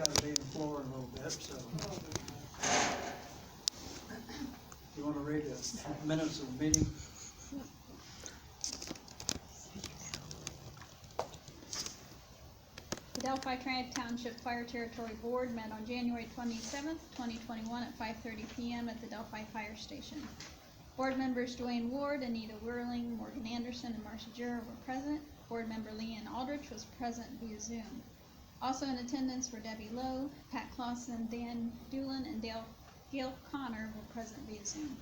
gotta be in the floor a little bit, so. You wanna read the minutes of the meeting? The Delphi Tri-Township Fire Territory Board met on January 27th, 2021 at 5:30 p.m. at the Delphi Fire Station. Board members Dwayne Ward, Anita Whirling, Morgan Anderson, and Marcia Jura were present. Board member Leanne Aldrich was present via Zoom. Also in attendance were Debbie Lowe, Pat Clausen, Dan Doolin, and Gail Connor were present via Zoom.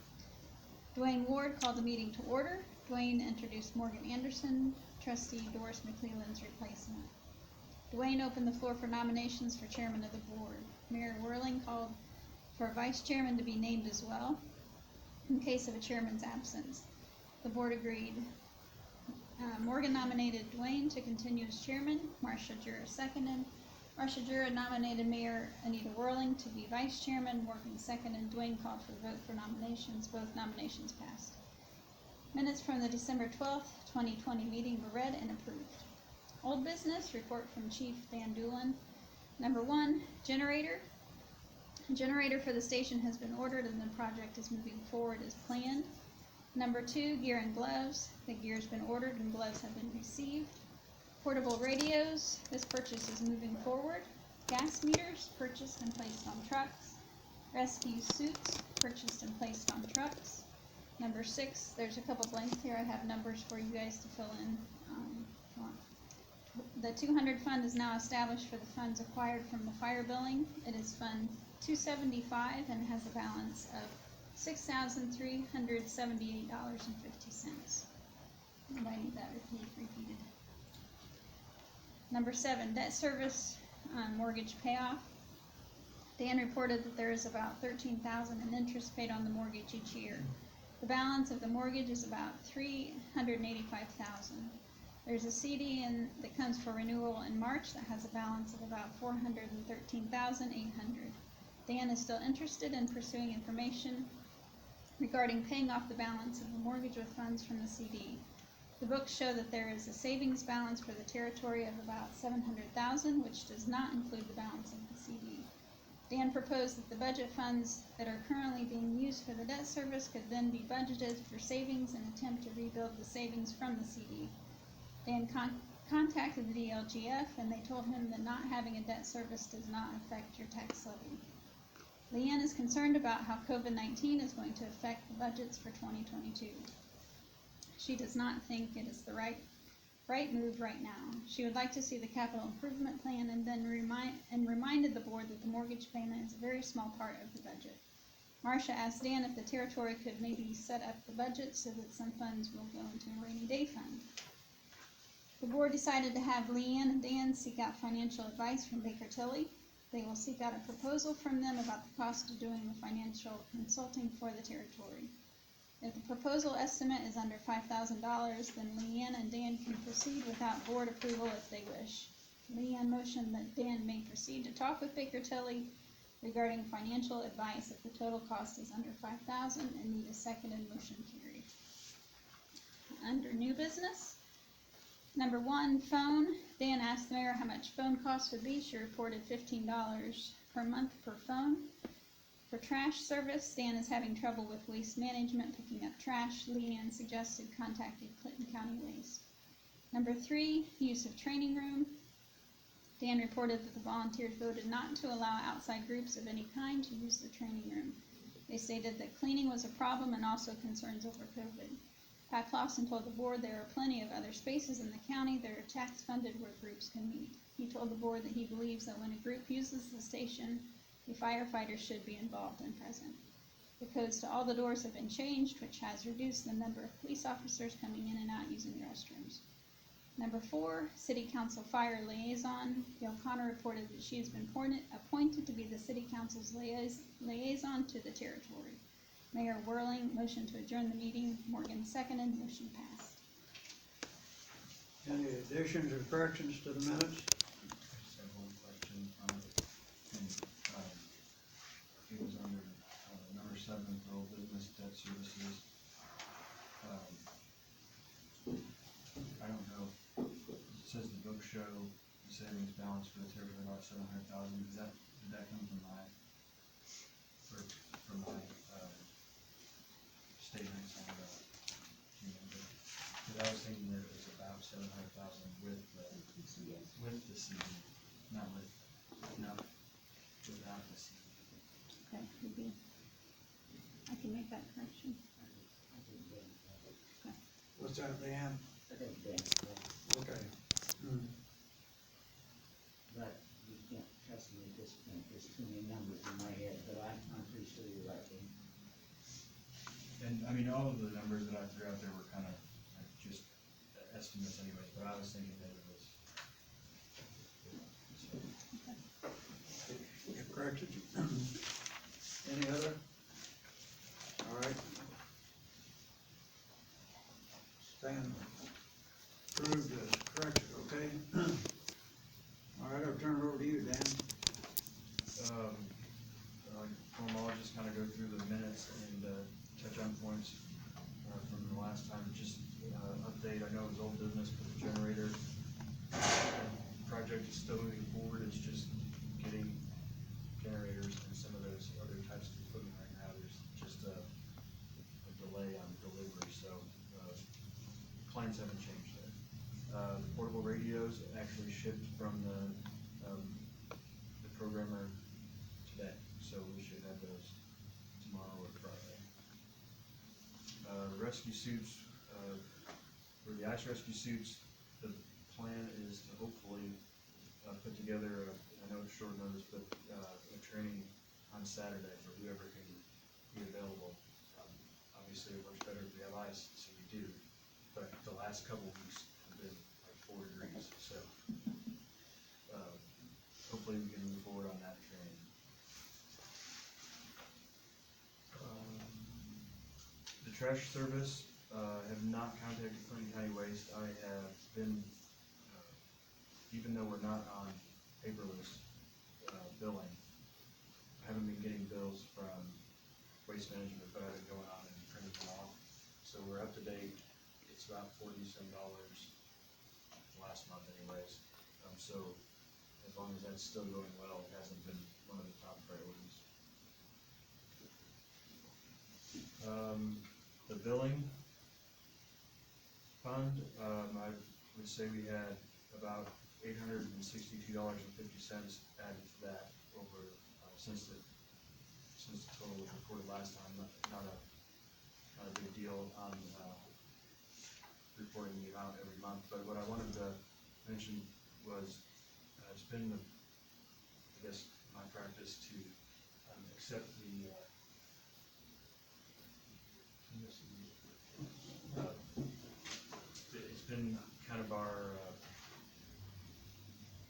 Dwayne Ward called the meeting to order. Dwayne introduced Morgan Anderson, trustee Doris McClelland's replacement. Dwayne opened the floor for nominations for chairman of the board. Mayor Whirling called for a vice chairman to be named as well, in case of a chairman's absence. The board agreed. Morgan nominated Dwayne to continue as chairman. Marcia Jura seconded. Marcia Jura nominated Mayor Anita Whirling to be vice chairman. Morgan seconded. Dwayne called for the vote for nominations. Both nominations passed. Minutes from the December 12th, 2020 meeting were read and approved. Old business, report from Chief Dan Doolin. Number 1, generator. A generator for the station has been ordered and the project is moving forward as planned. Number 2, gear and gloves. The gear has been ordered and gloves have been received. Portable radios. This purchase is moving forward. Gas meters, purchased and placed on trucks. Rescue suits, purchased and placed on trucks. Number 6, there's a couple blanks here. I have numbers for you guys to fill in. If you want. The 200 fund is now established for the funds acquired from the fire billing. It is Fund 275 and has a balance of $6,378.50. And I need that repeated. Number 7, debt service mortgage payoff. Dan reported that there is about $13,000 in interest paid on the mortgage each year. The balance of the mortgage is about $385,000. There's a CD that comes for renewal in March that has a balance of about $413,800. Dan is still interested in pursuing information regarding paying off the balance of the mortgage with funds from the CD. The books show that there is a savings balance for the territory of about $700,000, which does not include the balance of the CD. Dan proposed that the budget funds that are currently being used for the debt service could then be budgeted for savings and attempt to rebuild the savings from the CD. Dan contacted the DLGF and they told him that not having a debt service does not affect your tax levy. Leanne is concerned about how COVID-19 is going to affect the budgets for 2022. She does not think it is the right move right now. She would like to see the capital improvement plan and then reminded the board that the mortgage payment is a very small part of the budget. Marcia asked Dan if the territory could maybe set up the budget so that some funds will go into a rainy day fund. The board decided to have Leanne and Dan seek out financial advice from Baker Tilly. They will seek out a proposal from them about the cost of doing the financial consulting for the territory. If the proposal estimate is under $5,000, then Leanne and Dan can proceed without board approval if they wish. Leanne motioned that Dan may proceed to talk with Baker Tilly regarding financial advice if the total cost is under $5,000 and need a seconded motion carried. Under new business, number 1, phone. Dan asked the mayor how much phone costs would be. She reported $15 per month per phone. For trash service, Dan is having trouble with waste management picking up trash. Leanne suggested contacting Clinton County Waste. Number 3, use of training room. Dan reported that the volunteers voted not to allow outside groups of any kind to use the training room. They stated that cleaning was a problem and also concerns over COVID. Pat Clausen told the board there are plenty of other spaces in the county that are tax funded where groups can meet. He told the board that he believes that when a group uses the station, the firefighters should be involved and present. The codes to all the doors have been changed, which has reduced the number of police officers coming in and out using the restrooms. Number 4, City Council Fire Liaison. Gail Connor reported that she has been appointed to be the City Council's liaison to the territory. Mayor Whirling motioned to adjourn the meeting. Morgan seconded. Motion passed. Any additions or corrections to the minutes? I just have one question. It was under number 7 for old business debt services. I don't know. It says the book show the savings balance for the TIF was about 700,000, did that come from my, or from my, statements on the, because I was thinking that it was about 700,000 with the CD, not without the CD. Okay, could be. I can make that correction. What's that, Leanne? I think Dan, Okay. but you can't trust me at this point, there's too many numbers in my head, but I'm pretty sure you're right, Dan. And, I mean, all of the numbers that I threw out there were kind of just estimates anyways, but I was thinking that it was. So, You corrected. Any other? All right. Stan approved as corrected, okay? All right, I'll turn it over to you, Dan. I'll just kind of go through the minutes and, touch on points, from the last time, just, update, I know it was old business, but the generator project is still moving forward, it's just getting generators and some of those other types of equipment right now, there's just a delay on delivery, so, plans haven't changed there. The portable radios actually shipped from the programmer today, so we should have those tomorrow or Friday. Rescue suits, for the ice rescue suits, the plan is to hopefully, put together, I know it's short notice, but, a training on Saturday for whoever can be available. Obviously it works better if we have ice, so we do, but the last couple of weeks have been like 4 degrees, so, hopefully we can move forward on that training. The trash service, have not contacted Clinton County Waste. I have been, even though we're not on paperless, billing, I haven't been getting bills from Waste Management, but I've been going on and printing them off. So we're up to date. It's about $40-some last month anyways. So as long as that's still going well, it hasn't been one of the top priorities. The billing fund, I would say we had about $862.50 added to that over, since the total was reported last time, not a big deal on, reporting the amount every month, but what I wanted to mention was, it's been, I guess, my practice to, accept the, it's been kind of our,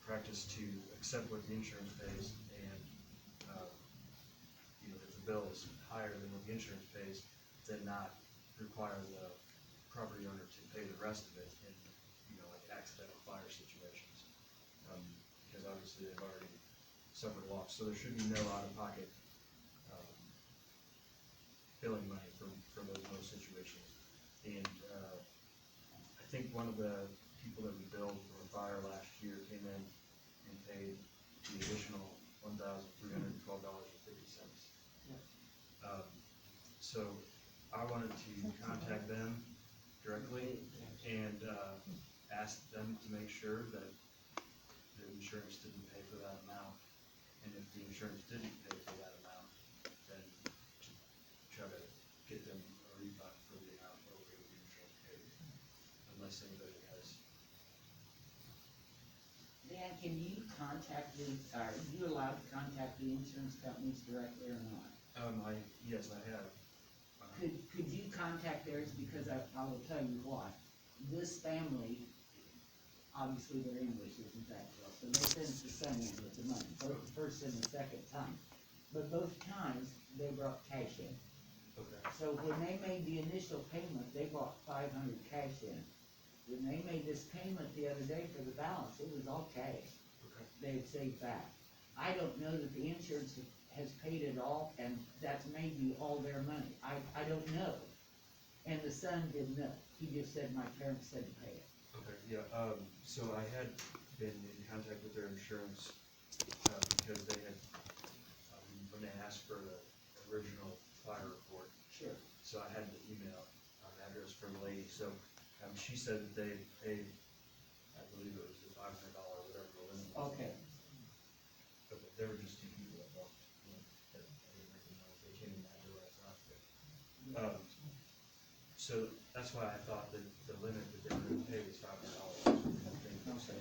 practice to accept what the insurance pays, and, if the bill is higher than what the insurance pays, then not require the property owner to pay the rest of it in, like accidental fire situations. Because obviously they've already suffered loss, so there should be no out-of-pocket, billing money for those situations. And, I think one of the people that we billed for a fire last year came in and paid the additional $1,312.50. So I wanted to contact them directly and, ask them to make sure that the insurance didn't pay for that amount. And if the insurance didn't pay for that amount, then to try to get them a refund for the amount over the insurance paid, unless anybody has. Dan, can you contact are you allowed to contact the insurance companies directly or not? Yes, I have. Could you contact theirs, because I will tell you what, this family, obviously their English isn't that well, so they sent the son in with the money, both the first and the second time. But both times, they brought cash in. Okay. So when they made the initial payment, they brought 500 cash in. When they made this payment the other day for the balance, it was all cash. Okay. They had saved back. I don't know that the insurance has paid it all, and that's maybe all their money. I don't know. And the son didn't know. He just said, my parents said to pay it. Okay, yeah, so I had been in contact with their insurance, because they had, when they asked for the original fire report, Sure. so I had the email, address from the lady, so, she said that they paid, I believe it was the $500, whatever the limit was. Okay, But there were just two people involved, that I didn't recognize, they came in that door, I thought, but, so that's why I thought that the limit that they were gonna pay was $500. okay.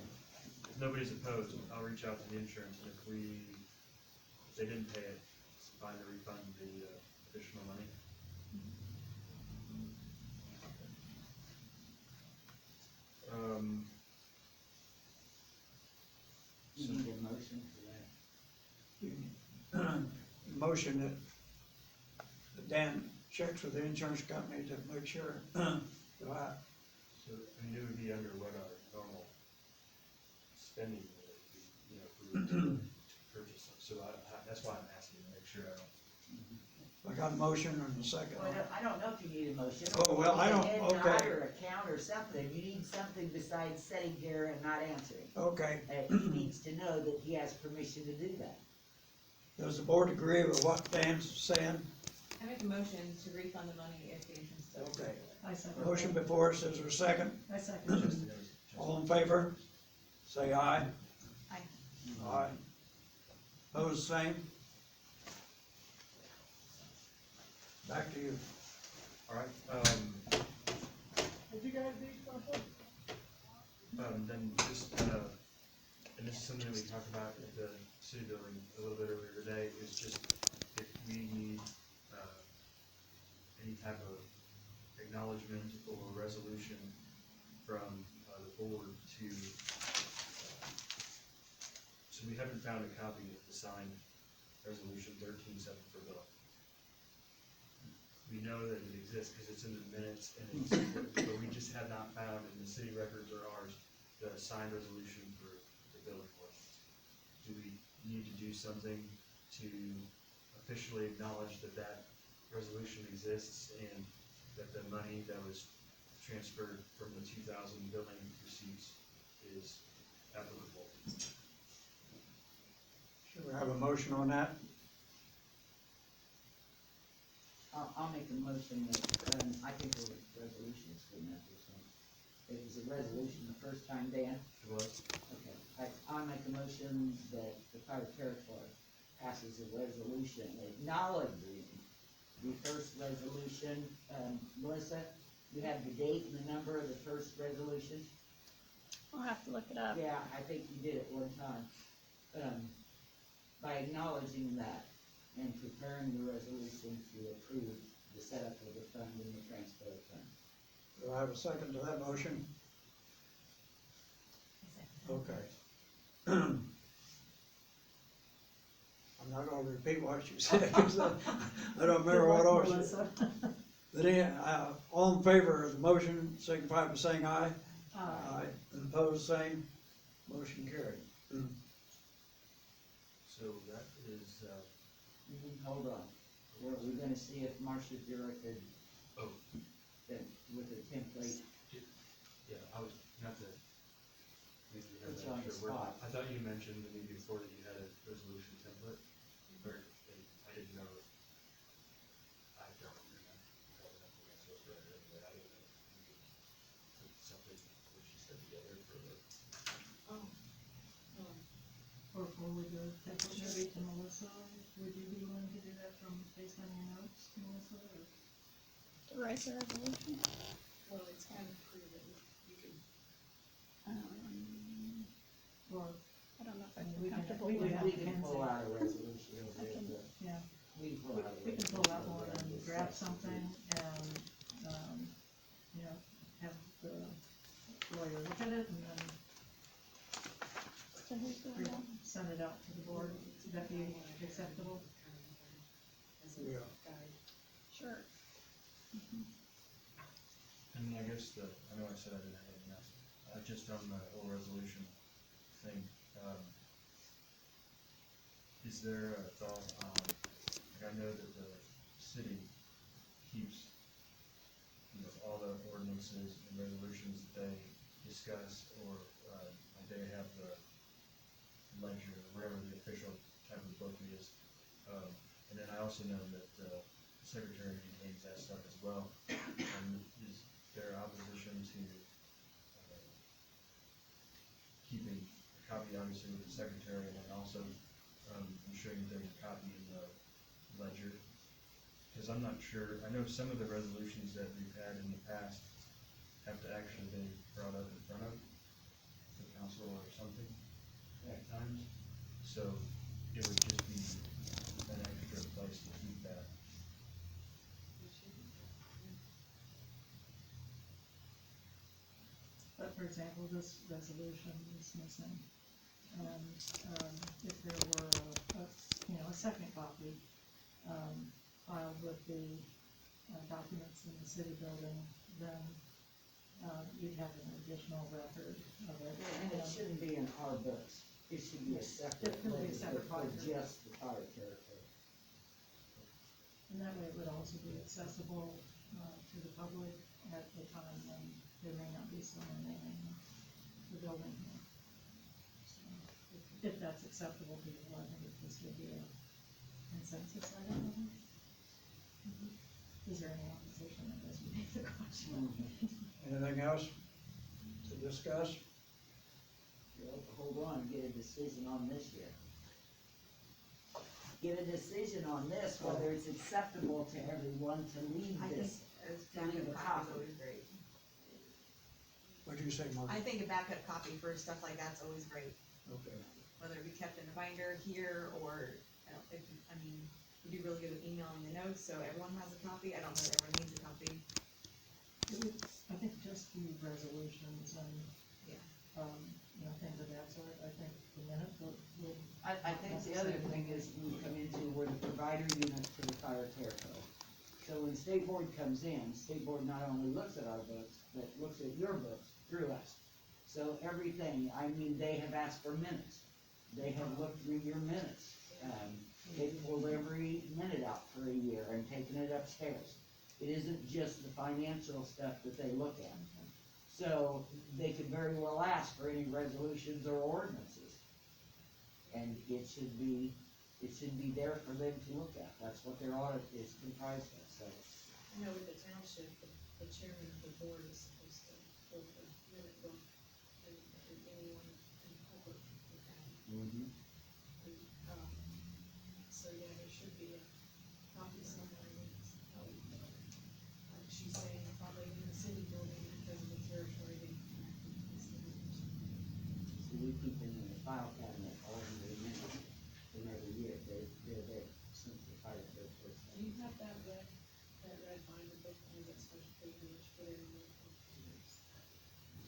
If nobody's opposed, I'll reach out to the insurance, and if they didn't pay it, it's fine to refund the, additional money. You So- need a motion for that? Motion that Dan checks with the insurance company to make sure, right, So, I mean, it would be under what our normal spending would be, if we were to purchase them, so that's why I'm asking, to make sure I don't. I got a motion and a second. Well, I don't know if you need a motion. Oh, well, I don't- You need a head okay. nod or a count or something, you need something besides sitting here and not answering. Okay, He needs to know that he has permission to do that. does the board agree with what Dan's saying? I make a motion to refund the money if the insurance doesn't. Okay. I second. Motion before us, is there a second? I second. Just- All in favor? Say aye. Aye. Aye. Opposed, same? Back to you. All right, Did you guys do something? then just, and this is something that we talked about at the city building a little bit earlier today, is just if we need, any type of acknowledgement or resolution from, the board to, so we haven't found a copy of the signed resolution 13-7 for billing. We know that it exists because it's in the minutes and it's, but we just have not found in the city records or ours, the signed resolution for the billing ordinance. Do we need to do something to officially acknowledge that that resolution exists and that the money that was transferred from the 2000 billing receipts is applicable? Should we have a motion on that? I'll make a motion that, I think the resolution is good enough, so. It was a resolution the first time, Dan? It was? Okay, I'll make a motion that the fire territory passes a resolution acknowledging the first resolution. Melissa, you have the date and the number of the first resolution? I'll have to look it up. Yeah, I think you did it one time. By acknowledging that and preparing the resolution to approve the setup of the fund and the transfer of funds. Do I have a second to that motion? Okay. I'm not gonna repeat what you said, 'cause I don't remember what all you said. But all in favor of the motion, signify by saying aye. Aye. And opposed, same. Motion carried. So that is, Hold on, we're gonna see if Marcia Dura could, oh, with a template. yeah, I was, not to, maybe you have Put that you on the extra word. spot. I thought you mentioned the meeting before that you had a resolution template, or, I didn't know. I don't remember. I don't know if I'm supposed to write it, but I didn't know. if you could put something, what she said together for the, Or would the template maybe to Melissa, would you be willing to do that based on your notes, Melissa, or? To write the resolution. Well, it's kind of proven, you could, Or, or, I don't know if I I'm mean, we can- comfortable we with can- that. We can pull out a resolution over there, but yeah, we can pull out a we can resolution. pull out one and draft something and, have the lawyer look at it and then So who's doing that? send it out to the board. Would that be acceptable? Yeah. Sure. and I guess I know I said I didn't have anything else, just on the whole resolution thing, is there a thought on, like, I know that the city keeps, all the ordinances and resolutions that they discuss or, like, they have the ledger, or whatever the official type of book is. And then I also know that the secretary maintains that stuff as well. And is their opposition to keeping a copy, obviously, with the secretary, and then also ensuring there's a copy in the ledger. Because I'm not sure, I know some of the resolutions that we've had in the past have to actually be brought up in front of the council or something at times. So it would just be an extra place to keep that. But for example, this resolution is missing, and, if there were a second copy, filed with the, documents in the city building, then, you'd have an additional record of it. And it shouldn't be in our books, it should be a separate, It could be a separate for ledger. just the fire territory. And that way it would also be accessible, to the public at the time when there may not be someone in the building here. So, if that's acceptable to you, I think this would be a consensus item. Is there any opposition? I guess we need the question. Anything else to discuss? Well, hold on, get a decision on this yet. Get a decision on this, whether it's acceptable to everyone to leave I think this. backup a copy copy. is always great. What'd you say, Mark? I think a backup copy for stuff like that's always great, Okay. whether it be kept in a binder here or, I mean, we do really good with emailing the notes, so everyone has a copy. I don't know that everyone needs a copy. I think just the resolutions and, Yeah. things of that sort, I think the minute would. I think the other thing is we come into where the provider unit for the fire territory. So when state board comes in, state board not only looks at our books, but looks at your books through us. So everything, I mean, they have asked for minutes. They have looked through your minutes. They pulled every minute out for a year and taken it upstairs. It isn't just the financial stuff that they look at. So they could very well ask for any resolutions or ordinances. And it should be there for them to look at. That's what their audit is comprised of, so. I know with the township, the chairman of the board is supposed to hold the minute book, and anyone in public can have it. So yeah, there should be a copy somewhere, like she's saying, probably in the city building because of the territory they connected to the city. So we keep them in the file cabinet all in the minutes from every year. They're there since the fire territory. Do you have that red binder book, or that special page which put it in the computers?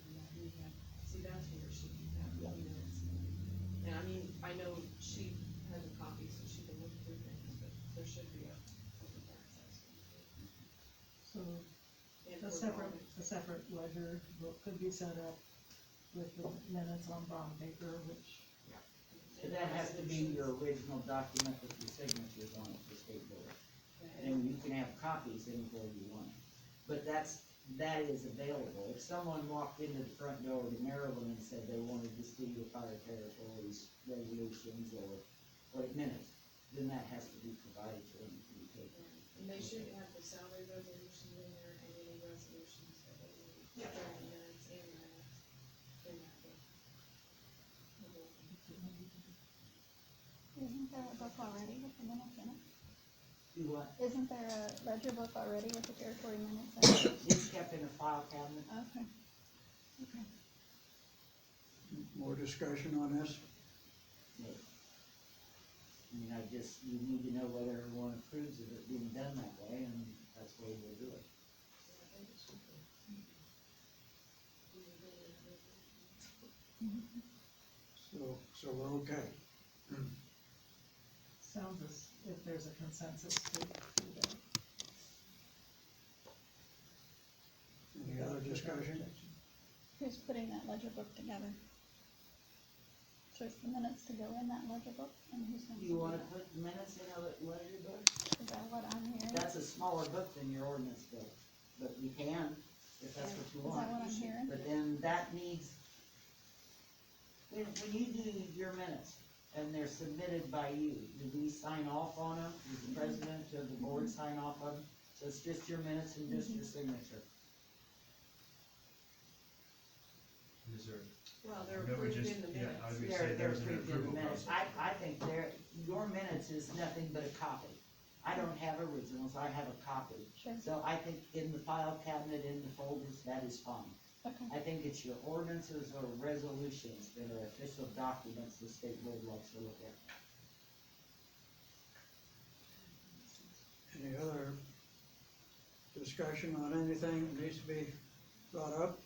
And that we have, see, that's where it should be, that minutes. And I mean, I know she has a copy, so she can look through things, but there should be a public access. So And a for the separate ledger book could be set up with the minutes on brown paper, which, So that has to be your original document with your signatures on it for state board. And you can have copies anywhere you want. But that is available. If someone walked into the front door to Maryland and said they wanted to see the fire territories resolutions or minutes, then that has to be provided to them to be taken. And they should have the salary resolutions in there and any resolutions that they need, during the minutes and minutes in that book. Isn't there a book already with the minutes in it? Do what? Isn't there a ledger book already with the territory minutes in it? It's kept in a file cabinet. Okay. Okay. More discussion on this? I mean, you need to know whether everyone approves of it being done that way, and that's the way we'll do it. So we're okay. sounds as if there's a consensus to do that. Any other discussion? Who's putting that ledger book together? So it's the minutes to go in that ledger book, and who's gonna? Do you wanna put minutes in a ledger book? Is that what I'm hearing? That's a smaller book than your ordinance book, but you can, if that's what you Is that want. what I'm hearing? But then that needs, when you do your minutes and they're submitted by you, do we sign off on them? Does the president of the board sign off on them? So it's just your minutes and just your signature? Is there? Well, they're No, we approved just- in the yeah, minutes. I was gonna say They're there's an approved in the approval minutes. process. I think your minutes is nothing but a copy. I don't have originals, I have a copy. Sure. So I think in the file cabinet, in the folders, that is fine. Okay. I think it's your ordinances or resolutions that are official documents the state board likes to look at. Any other discussion on anything that needs to be brought up?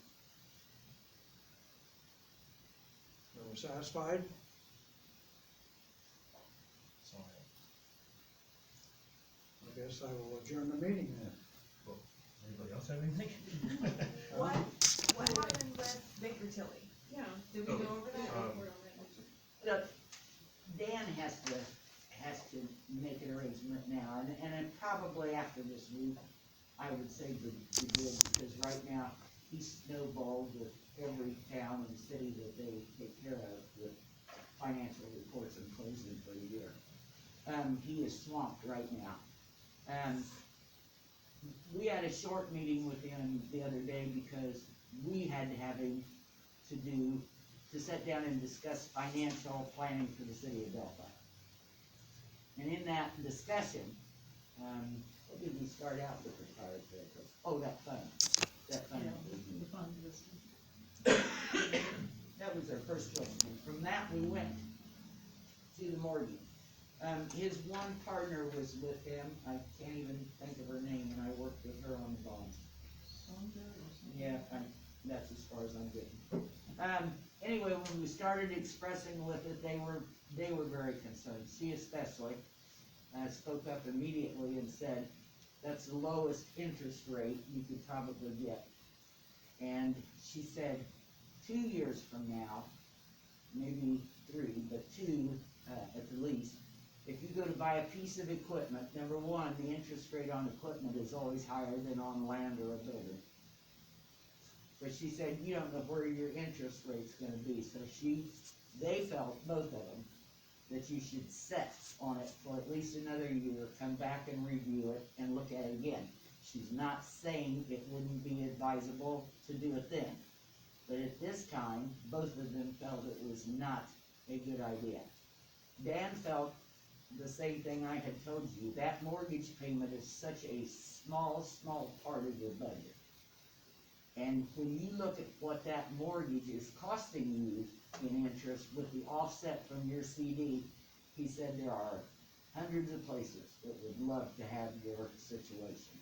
Are we satisfied? Sorry. I guess I will adjourn the meeting then. Anybody else have anything? What happened with Baker Tilly? Yeah, Did we go over that? report on that. Look, Dan has to make an arrangement now, and then probably after this week, I would say to do it, because right now, he's snowballed with every town and city that they take care of with financial reports and closing for the year. He is swamped right now. We had a short meeting with him the other day because we had to have him to sit down and discuss financial planning for the city of Delphi. And in that discussion, what did we start out with the fire vehicles? Oh, that fund. That fund. Yeah, the fund was, That was our first question. From that, we went to the mortgage. His one partner was with him, I can't even think of her name, and I worked with her on the bonds. Sandra or something. Yeah, that's as far as I'm getting. Anyway, when we started expressing with it, they were very concerned. She especially, spoke up immediately and said, that's the lowest interest rate you could probably get. And she said, 2 years from now, maybe 3, but 2, at the least, if you go to buy a piece of equipment, number one, the interest rate on equipment is always higher than on land or a building. But she said, you don't know where your interest rate's gonna be, so they felt, both of them, that you should set on it for at least another year, come back and review it, and look at it again. She's not saying it wouldn't be advisable to do it then, but at this time, both of them felt it was not a good idea. Dan felt the same thing I had told you, that mortgage payment is such a small part of your budget. And when you look at what that mortgage is costing you in interest with the offset from your CD, he said there are hundreds of places that would love to have your situation.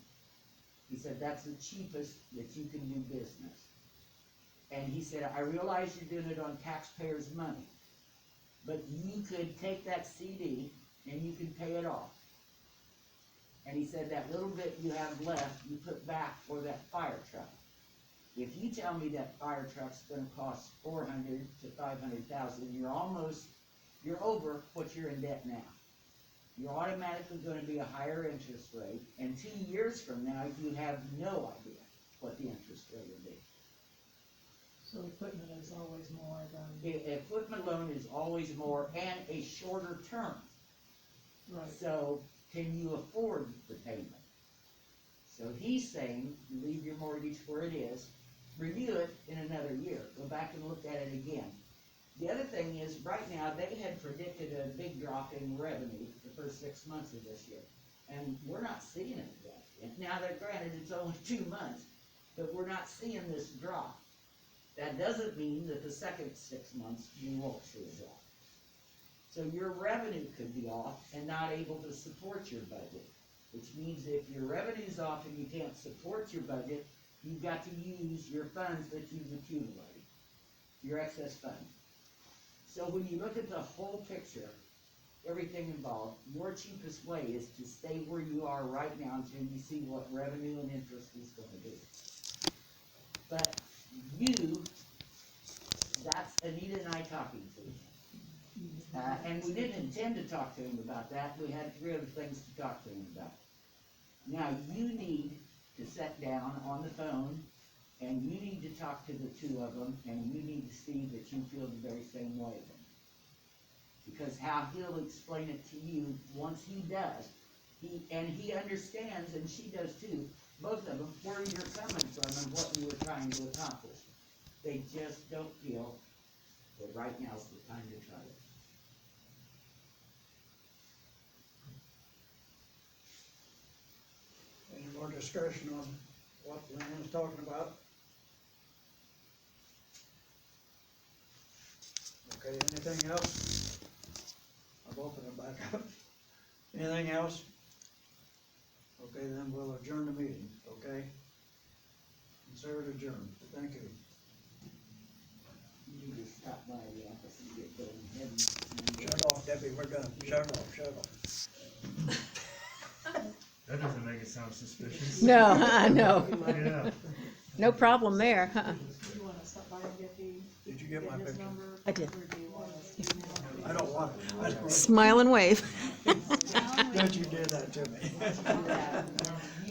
He said that's the cheapest that you can do business. And he said, I realize you're doing it on taxpayers' money, but you could take that CD and you can pay it off. And he said that little bit you have left, you put back for that fire truck. If you tell me that fire truck's gonna cost $400,000 to $500,000, you're over what you're in debt now. You're automatically gonna be a higher interest rate, and 2 years from now, you have no idea what the interest rate will be. so equipment is always more than, Equipment loan is always more and a shorter term. right, So, can you afford the payment? So he's saying, leave your mortgage where it is, review it in another year, go back and look at it again. The other thing is, right now, they had predicted a big drop in revenue the first 6 months of this year. And we're not seeing it yet. Now, that granted, it's only 2 months, but we're not seeing this drop. That doesn't mean that the second 6 months, you won't see a drop. So your revenue could be off and not able to support your budget, which means if your revenue's off and you can't support your budget, you've got to use your funds that you've accumulated, your excess funds. So when you look at the whole picture, everything involved, your cheapest way is to stay where you are right now until you see what revenue and interest is gonna do. But that's Anita and I talking to you. And we didn't intend to talk to him about that, we had 3 other things to talk to him about. Now, you need to sit down on the phone And you need to talk to the two of them, and you need to see that you feel the very same way. Because how he'll explain it to you, once he does, he understands, and she does too, both of them, where you're coming from and what you were trying to accomplish. They just don't feel that right now's the time to try it. Any more discussion on what Luann's talking about? Okay, anything else? I've opened it back up. Anything else? Okay, then we'll adjourn the meeting, okay? Consider it adjourned, thank you. You need to stop by the office and get going. Shut off, Debbie, we're done, shut off. That doesn't make it sound suspicious. No, I know. Yeah. No problem there, huh? You wanna stop by and get the, Did you get my his picture? number? I did. Or do you want us to email it? I don't want it, I don't, Smile and wave. that you did that to me.